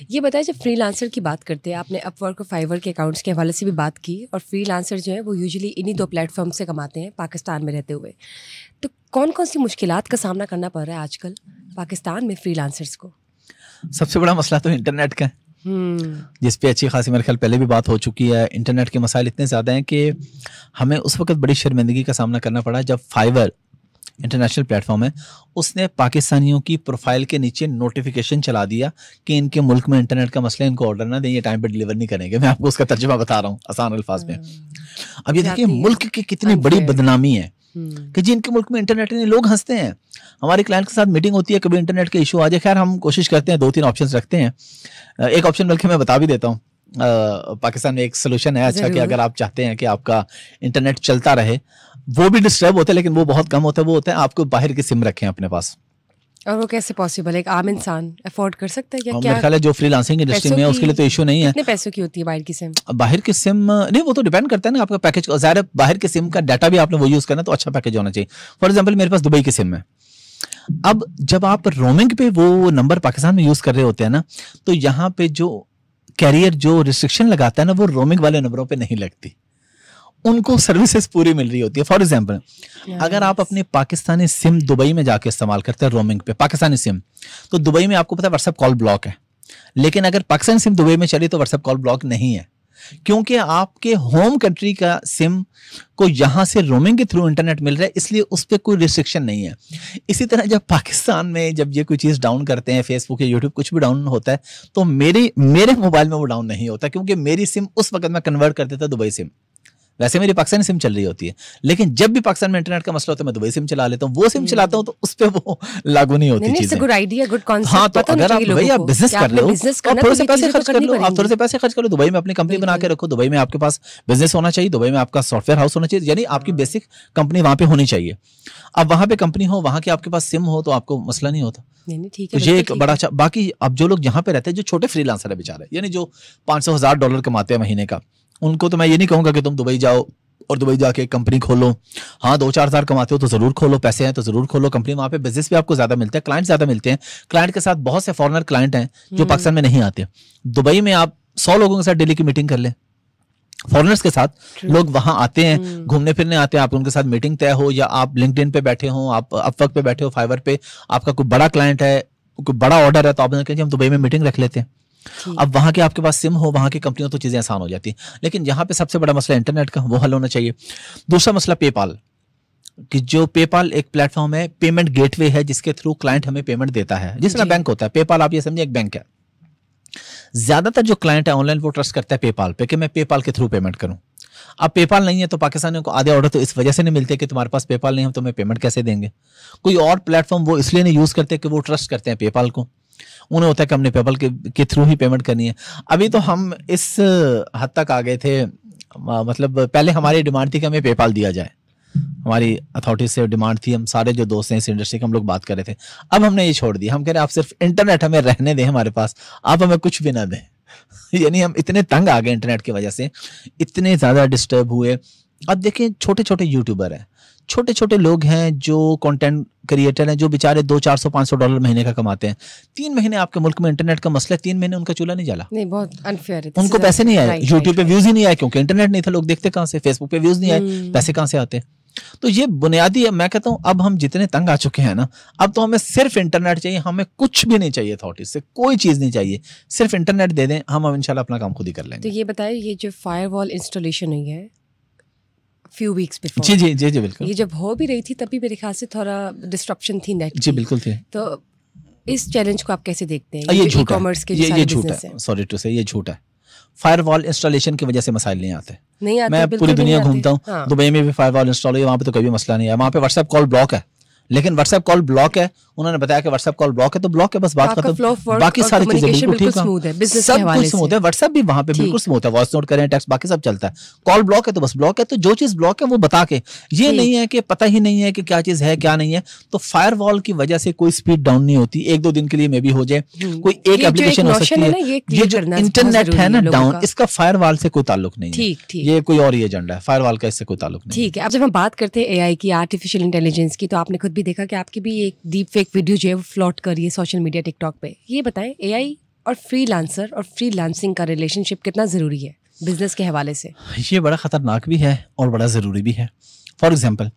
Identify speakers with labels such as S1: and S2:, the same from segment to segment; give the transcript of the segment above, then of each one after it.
S1: ये बताइए, जब फ्रीलांसर की बात करते हैं, आपने अपवर्क और फाइवर के अकाउंट्स के हवाले से भी बात की, और फ्रीलांसर जो है वो यूजुअली इन्हीं 2 प्लेटफॉर्म से कमाते हैं पाकिस्तान में रहते हुए। तो कौन कौन सी मुश्किलात का सामना करना पड़ रहा है आजकल पाकिस्तान में फ्रीलांसर्स को?
S2: सबसे बड़ा मसला तो इंटरनेट का है, जिस पे अच्छी खासी मेरे ख्याल पहले भी बात हो चुकी है। इंटरनेट के मसाइल इतने ज़्यादा हैं कि हमें उस वक्त बड़ी शर्मिंदगी का सामना करना पड़ा जब फाइवर इंटरनेशनल प्लेटफॉर्म है, उसने पाकिस्तानियों की प्रोफाइल के नीचे नोटिफिकेशन चला दिया कि इनके मुल्क में इंटरनेट का मसला है, इनको ऑर्डर ना दें, ये टाइम पे डिलीवर नहीं करेंगे। मैं आपको उसका तर्जुमा बता रहा हूँ आसान अल्फाज में। अब ये देखिए मुल्क की कितनी बड़ी बदनामी है कि जिनके मुल्क में इंटरनेट नहीं, लोग हंसते हैं। हमारे क्लाइंट के साथ मीटिंग होती है, कभी इंटरनेट के इशू आ जाए, खैर हम कोशिश करते हैं 2-3 ऑप्शंस रखते हैं। एक ऑप्शन बल्कि मैं बता भी देता हूँ, पाकिस्तान में एक सोल्यूशन है अच्छा कि अगर आप चाहते हैं कि आपका इंटरनेट चलता रहे, वो भी डिस्टर्ब होता है लेकिन वो बहुत कम होता है, वो होता है आपको बाहर की सिम रखें अपने पास।
S1: और वो कैसे पॉसिबल है? एक आम इंसान अफोर्ड कर सकता है क्या?
S2: मेरे ख्याल है जो फ्रीलांसिंग इंडस्ट्री में है उसके लिए तो इशू नहीं है।
S1: कितने पैसों की होती है बाहर की सिम?
S2: बाहर की सिम नहीं, वो तो डिपेंड करता है ना आपका पैकेज। ज़ाहिर बाहर की सिम का डाटा भी आपने वो यूज़ करना, तो अच्छा पैकेज होना चाहिए। फॉर एग्जाम्पल मेरे पास दुबई की सिम है। अब जब आप रोमिंग पे वो नंबर पाकिस्तान में यूज़ कर रहे होते हैं ना, तो यहाँ पे जो कैरियर जो रिस्ट्रिक्शन लगाता है ना, वो रोमिंग वाले नंबरों पे नहीं लगती, उनको सर्विसेज पूरी मिल रही होती है। फॉर एग्जाम्पल अगर आप अपनी पाकिस्तानी सिम दुबई में जाके इस्तेमाल करते हैं रोमिंग पे पाकिस्तानी सिम, तो दुबई में आपको पता है व्हाट्सएप कॉल ब्लॉक है, लेकिन अगर पाकिस्तानी सिम दुबई में चली तो व्हाट्सएप कॉल ब्लॉक नहीं है, क्योंकि आपके होम कंट्री का सिम को यहाँ से रोमिंग के थ्रू इंटरनेट मिल रहा है, इसलिए उस पर कोई रिस्ट्रिक्शन नहीं है। इसी तरह जब पाकिस्तान में जब ये कोई चीज़ डाउन करते हैं, फेसबुक या यूट्यूब कुछ भी डाउन होता है, तो मेरे मोबाइल में वो डाउन नहीं होता, क्योंकि मेरी सिम उस वक्त मैं कन्वर्ट कर देता दुबई सिम। वैसे मेरी पाकिस्तानी सिम चल रही होती है, लेकिन जब भी पाकिस्तान में इंटरनेट का मसला होता है मैं दुबई सिम चला लेता हूँ। वो सिम चलाता हूँ तो उस पे वो लागू नहीं होती चीजें।
S1: Good idea, good concept.
S2: हाँ, तो अगर आप भैया बिजनेस कर रहे हो, आप थोड़े से पैसे खर्च कर लो, आप थोड़े से पैसे खर्च कर लो, दुबई में अपनी कंपनी बना के रखो, दुबई में आपके पास बिजनेस होना चाहिए, दुबई में आपका सॉफ्टवेयर हाउस होना चाहिए, यानी आपकी बेसिक कंपनी वहां पे होनी चाहिए। अब वहां पे कंपनी हो, वहां के आपके पास सिम हो, तो आपको मसला नहीं होता। तो ये एक बड़ा अच्छा। बाकी अब जो लोग यहाँ पे रहते हैं, जो छोटे फ्रीलांसर है बेचारे, यानी जो $500,000 कमाते हैं महीने का, उनको तो मैं ये नहीं कहूंगा कि तुम दुबई जाओ और दुबई जाके कंपनी खोलो। हाँ, 2-4 हज़ार कमाते हो तो जरूर खोलो, पैसे हैं तो जरूर खोलो कंपनी, वहां पे बिजनेस भी आपको ज्यादा मिलता है, क्लाइंट ज्यादा मिलते हैं। क्लाइंट के साथ बहुत से फॉरेनर क्लाइंट हैं जो पाकिस्तान में नहीं आते। दुबई में आप 100 लोगों के साथ डेली की मीटिंग कर लें, फॉरेनर्स के साथ लोग वहां आते हैं, घूमने फिरने आते हैं, आप उनके साथ मीटिंग तय हो, या आप लिंक्डइन पे बैठे हो, आप अपवर्क पे बैठे हो, फाइवर पे आपका कोई बड़ा क्लाइंट है, कोई बड़ा ऑर्डर है, तो आप कहेंगे हम दुबई में मीटिंग रख लेते हैं। अब वहां के आपके पास सिम हो, वहां की कंपनियों, तो चीजें आसान हो जाती हैं। लेकिन यहाँ पे सबसे बड़ा मसला इंटरनेट का, वो हल होना चाहिए। दूसरा मसला पेपाल, कि जो पेपाल एक प्लेटफॉर्म है, पेमेंट गेटवे है, जिसके थ्रू क्लाइंट हमें पेमेंट देता है, जिस तरह बैंक होता है। पेपाल आप ये समझिए एक बैंक है। ज्यादातर जो क्लाइंट है ऑनलाइन, वो ट्रस्ट करता है पेपाल पे कि मैं पेपाल के थ्रू पेमेंट करूं। अब पेपाल नहीं है तो पाकिस्तानियों को आधे ऑर्डर तो इस वजह से नहीं मिलते कि तुम्हारे पास पेपाल नहीं है, तो मैं पेमेंट कैसे देंगे। कोई और प्लेटफॉर्म वो इसलिए नहीं यूज करते कि वो ट्रस्ट करते हैं पेपाल को, उन्हें होता है कि हमने पेपाल के थ्रू ही पेमेंट करनी है। अभी तो हम इस हद तक आ गए थे, मतलब पहले हमारी डिमांड थी कि हमें पेपाल दिया जाए, हमारी अथॉरिटी से डिमांड थी, हम सारे जो दोस्त हैं इस इंडस्ट्री के, हम लोग बात कर रहे थे। अब हमने ये छोड़ दिया, हम कह रहे हैं आप सिर्फ इंटरनेट हमें रहने दें हमारे पास, आप हमें कुछ भी ना दें। यानी हम इतने तंग आ गए इंटरनेट की वजह से, इतने ज्यादा डिस्टर्ब हुए। अब देखिए छोटे छोटे यूट्यूबर हैं, छोटे छोटे लोग हैं जो कंटेंट क्रिएटर हैं, जो बेचारे $200-400-500 महीने का कमाते हैं। 3 महीने आपके मुल्क में इंटरनेट का मसला है, 3 महीने उनका चूल्हा नहीं जला।
S1: नहीं, बहुत अनफेयर है।
S2: उनको पैसे नहीं आए, यूट्यूब पे व्यूज ही नहीं आए, क्योंकि इंटरनेट नहीं था, लोग देखते कहां से, फेसबुक पे व्यूज नहीं आए, पैसे कहां से आते। तो ये बुनियादी है। मैं कहता हूं अब हम जितने तंग आ चुके हैं ना, अब तो हमें सिर्फ इंटरनेट चाहिए, हमें कुछ भी नहीं चाहिए, अथॉरिटी से कोई चीज नहीं चाहिए, सिर्फ इंटरनेट दे दें, हम इंशाल्लाह अपना काम खुद ही कर लेंगे।
S1: तो ये बताएं, ये जो फायरवॉल इंस्टॉलेशन हुई है few weeks before,
S2: जी जी जी जी बिल्कुल,
S1: ये जब हो भी रही थी तभी मेरे ख्याल से थोड़ा डिस्ट्रप्शन थी नेट की।
S2: जी बिल्कुल थी।
S1: तो इस चैलेंज को आप कैसे देखते हैं?
S2: ये झूठ
S1: कॉमर्स के
S2: ये झूठ है, सॉरी टू से, ये झूठ है। फायरवॉल इंस्टॉलेशन की वजह से मसाइल नहीं आते। मैं पूरी दुनिया घूमता हूँ, हाँ। दुबई में भी फायरवॉल इंस्टॉल हुई, वहाँ पे तो कोई मसला नहीं है, वहाँ पे व्हाट्सएप कॉल ब्लॉक है, लेकिन व्हाट्सएप कॉल ब्लॉक है, उन्होंने बताया कि व्हाट्सएप कॉल ब्लॉक है तो ब्लॉक है, बस बात खत्म। बाकी सारी चीजें बिल्कुल ठीक है, सब कुछ स्मूथ है, व्हाट्सएप भी वहां पे बिल्कुल स्मूथ है, वॉइस नोट करें, टेक्स्ट, बाकी सब चलता है। कॉल ब्लॉक है तो बस ब्लॉक है, तो जो चीज ब्लॉक है वो बता के, ये नहीं है कि पता ही नहीं है कि क्या चीज है क्या नहीं है। तो फायरवॉल की वजह से कोई स्पीड डाउन नहीं होती, 1-2 दिन के लिए मे भी हो जाए, कोई एक एप्लीकेशन हो सकती है। ये जो इंटरनेट है ना डाउन, इसका फायरवॉल से कोई ताल्लुक नहीं है, ये कोई और ही एजेंडा है, फायरवॉल का इससे कोई ताल्लुक नहीं।
S1: ठीक है। अब जब हम बात करते हैं एआई की, आर्टिफिशियल इंटेलिजेंस की, तो आपने खुद भी देखा कि आपकी भी एक डीप फेक वीडियो जो है वो फ्लॉट कर रही है सोशल मीडिया, टिकटॉक पे। ये बताएं, एआई और फ्रीलांसर और फ्रीलांसिंग का रिलेशनशिप कितना ज़रूरी है बिजनेस के हवाले से?
S2: ये बड़ा ख़तरनाक भी है और बड़ा ज़रूरी भी है। फॉर एग्जांपल,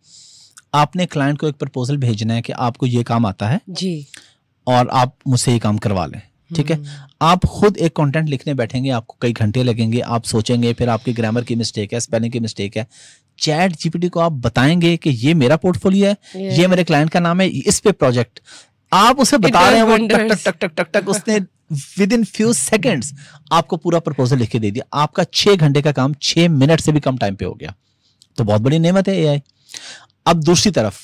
S2: आपने क्लाइंट को एक प्रपोजल भेजना है कि आपको ये काम आता है
S1: जी,
S2: और आप मुझसे ये काम करवा लें, ठीक है। आप खुद एक कंटेंट लिखने बैठेंगे, आपको कई घंटे लगेंगे, आप सोचेंगे, फिर आपकी ग्रामर की मिस्टेक है, स्पेलिंग की मिस्टेक है। चैट जीपीटी को आप बताएंगे कि ये मेरा पोर्टफोलियो है, ये मेरे क्लाइंट का नाम है, इस पे प्रोजेक्ट आप उसे बता रहे हैं, वो टक टक टक टक टक टक उसने विद इन फ्यू सेकेंड्स आपको पूरा प्रपोजल लिख के दे दिया। आपका 6 घंटे का काम 6 मिनट से भी कम टाइम पे हो गया। तो बहुत बड़ी नेमत है एआई। अब दूसरी तरफ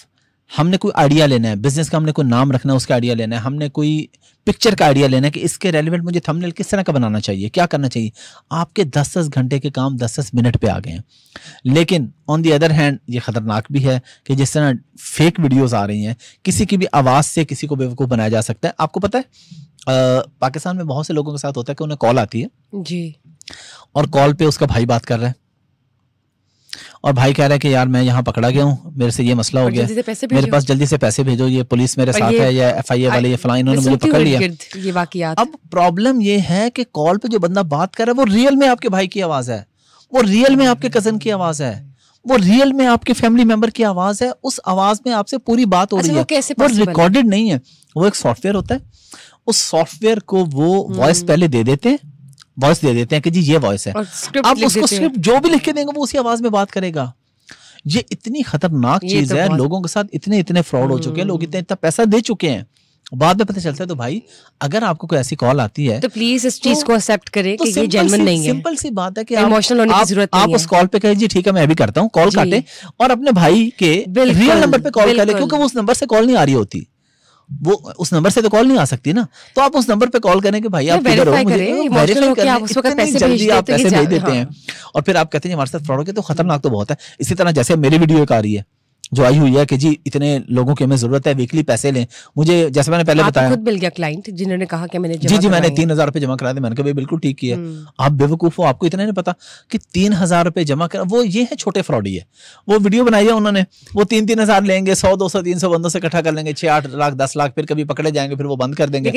S2: हमने कोई आइडिया लेना है, बिजनेस का हमने कोई नाम रखना है, उसका आइडिया लेना है, हमने कोई पिक्चर का आइडिया लेना है कि इसके रेलिवेंट मुझे थंबनेल किस तरह का बनाना चाहिए, क्या करना चाहिए। आपके 10-10 घंटे के काम 10-10 मिनट पे आ गए हैं। लेकिन ऑन दी अदर हैंड ये खतरनाक भी है कि जिस तरह फेक वीडियोस आ रही हैं, किसी की भी आवाज़ से किसी को बेवकूफ़ बनाया जा सकता है। आपको पता है पाकिस्तान में बहुत से लोगों के साथ होता है कि उन्हें कॉल आती है
S1: जी,
S2: और कॉल पे उसका भाई बात कर रहा है और भाई कह रहा है कि यार मैं यहाँ पकड़ा गया हूँ, मेरे से ये मसला हो गया, मेरे पास जल्दी से पैसे भेजो, ये पुलिस मेरे साथ है, या एफआईए वाले, ये फलां, इन्होंने मुझे पकड़ लिया।
S1: ये वाकयात।
S2: अब प्रॉब्लम ये है कि कॉल पे जो बंदा बात कर रहा है वो रियल में आपके भाई की आवाज है, वो रियल में आपके कजन की आवाज है, वो रियल में आपके फैमिली मेंबर की आवाज है। उस आवाज में आपसे पूरी बात हो रही है, वो रिकॉर्डेड नहीं है। वो एक सॉफ्टवेयर होता है, उस सॉफ्टवेयर को वो वॉइस पहले दे देते हैं, वॉइस दे देते हैं कि जी ये वॉइस है। अब उसको स्क्रिप्ट जो भी लिख के देंगे वो उसी आवाज में बात करेगा। ये इतनी खतरनाक चीज है। लोगों के साथ इतने इतने फ्रॉड हो चुके हैं, लोग इतना पैसा दे चुके हैं, बाद में पता चलता है। तो भाई अगर आपको कोई ऐसी कॉल आती है
S1: तो प्लीज इस चीज को एक्सेप्ट करें कि ये जेन्युइन नहीं है।
S2: सिंपल सी बात है कि
S1: इमोशनल होने की जरूरत नहीं है।
S2: आप उस कॉल पे कहे जी ठीक है मैं अभी करता हूँ, कॉल काटे और अपने भाई के रियल नंबर पे कॉल करें, क्योंकि वो उस नंबर से कॉल नहीं आ रही होती, वो उस नंबर से तो कॉल नहीं आ सकती ना। तो आप उस नंबर पे कॉल करें कि भाई आप किधर हो, मुझे वेरीफाई करें, आप उसको पैसे जल्दी आप पैसे भेज देते हैं और फिर आप कहते हैं हमारे साथ फ्रॉड हो गया। तो खतरनाक तो बहुत है। इसी तरह जैसे मेरी वीडियो एक आ रही है जो आई हुई है कि जी इतने लोगों की हमें जरूरत है, वीकली पैसे लें। मुझे जैसे मैंने पहले बताया, खुद
S1: मिल गया क्लाइंट जिन्होंने कहा कि मैंने
S2: जी मैंने 3,000 रुपए जमा करा दिए। मैंने कहा बिल्कुल ठीक किया। आप बेवकूफ हो, आपको इतना नहीं पता कि 3,000 रुपए जमा कर, वो ये है छोटे फ्रॉडी है। वो वीडियो बनाई है उन्होंने, वो 3,000 लेंगे, 100, 200, 300 बंदों से इकट्ठा कर लेंगे, 6, 8 लाख, 10 लाख, फिर कभी पकड़े जाएंगे, फिर वो बंद कर देंगे।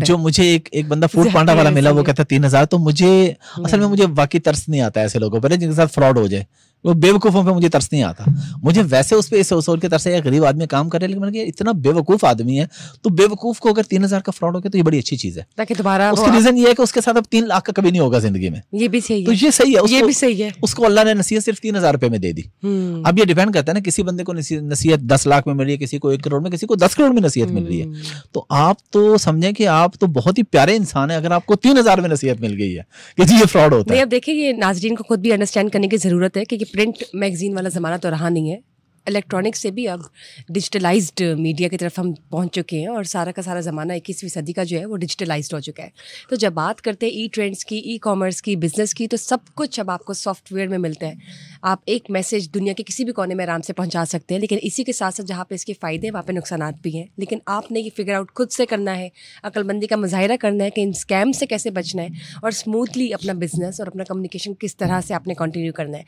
S2: जो मुझे एक बंदा फूड पांडा वाला मिला, वो कहता 3,000। तो मुझे असल में मुझे वाकई तरस नहीं आता ऐसे लोगों पर जिनके साथ फ्रॉड हो जाए। वो बेवकूफों पे मुझे तरस नहीं आता। मुझे वैसे उस पे सोच के तरस है, गरीब आदमी काम कर रहे हैं, लेकिन मैंने कहा इतना बेवकूफ आदमी है, तो बेवकूफ को अगर 3,000 का फ्रॉड हो गया तो ये बड़ी अच्छी चीज है, ताकि दोबारा उसका रीजन ये है कि उसके साथ अब 3 लाख का कभी नहीं होगा जिंदगी में।
S1: ये भी सही है।
S2: तो ये सही है,
S1: ये भी सही है।
S2: उसको अल्लाह ने नसीहत सिर्फ 3,000 रुपए में दे दी। अब ये डिपेंड करता है ना, किसी बंदे को नसीहत 10 लाख में मिल रही है, किसी को 1 करोड़ में, किसी को 10 करोड़ में नसीहत मिल रही है। तो आप तो समझें कि आप तो बहुत ही प्यारे इंसान है अगर आपको 3,000 में नसीहत मिल गई है कि जी ये फ्रॉड होता है।
S1: अब देखिए, ये नाज़रीन को खुद भी अंडरस्टैंड करने की जरूरत है कि प्रिंट मैगजीन वाला ज़माना तो रहा नहीं है। इलेक्ट्रॉनिक से भी अब डिजिटलाइज्ड मीडिया की तरफ हम पहुंच चुके हैं और सारा का सारा ज़माना 21वीं सदी का जो है वो डिजिटलाइज्ड हो चुका है। तो जब बात करते हैं ई ट्रेंड्स की, ई कॉमर्स की, बिज़नेस की, तो सब कुछ अब आपको सॉफ्टवेयर में मिलता है। आप एक मैसेज दुनिया के किसी भी कोने में आराम से पहुंचा सकते हैं। लेकिन इसी के साथ साथ जहाँ पे इसके फ़ायदे हैं वहाँ पे नुकसानात भी हैं। लेकिन आपने ये फिगर आउट खुद से करना है, अक्लमंदी का मुजाहिरा करना है कि इन स्कैम से कैसे बचना है और स्मूथली अपना बिजनेस और अपना कम्युनिकेशन किस तरह से आपने कंटिन्यू करना है।